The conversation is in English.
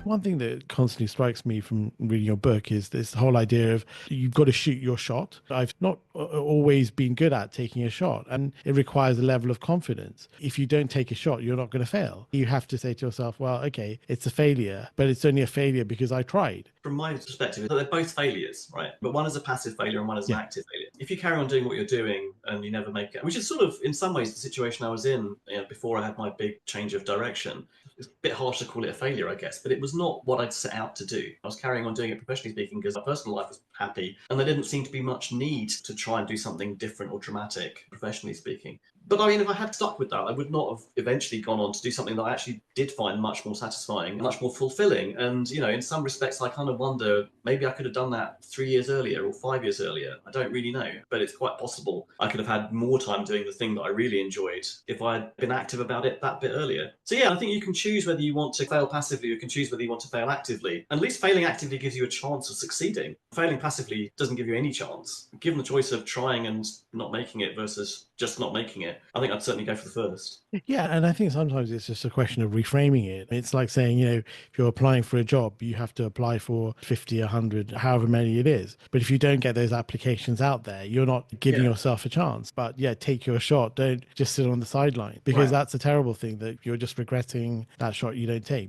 One thing that constantly strikes me from reading your book is this whole idea of you've got to shoot your shot. I've not always been good at taking a shot, and it requires a level of confidence. If you don't take a shot, you're not going to fail. You have to say to yourself, well, okay, it's a failure, but it's only a failure because I tried. From my perspective, they're both failures, right? But one is a passive failure and one is an active failure. If you carry on doing what you're doing and you never make it, which is sort of in some ways the situation I was in, before I had my big change of direction. It's a bit harsh to call it a failure, I guess, but it was not what I'd set out to do. I was carrying on doing it professionally speaking because my personal life was happy and there didn't seem to be much need to try and do something different or dramatic, professionally speaking. But I mean, if I had stuck with that, I would not have eventually gone on to do something that I actually did find much more satisfying, much more fulfilling. And, in some respects, I kind of wonder, maybe I could have done that 3 years earlier or 5 years earlier. I don't really know, but it's quite possible I could have had more time doing the thing that I really enjoyed if I had been active about it that bit earlier. So yeah, I think you can choose whether you want to fail passively or you can choose whether you want to fail actively. And at least failing actively gives you a chance of succeeding. Failing passively doesn't give you any chance. Given the choice of trying and not making it versus just not making it, I think I'd certainly go for the first. Yeah, and I think sometimes it's just a question of reframing it. It's like saying, if you're applying for a job, you have to apply for 50, 100, however many it is. But if you don't get those applications out there, you're not giving yourself a chance. But yeah, take your shot. Don't just sit on the sideline, because that's a terrible thing, that you're just regretting that shot you don't take.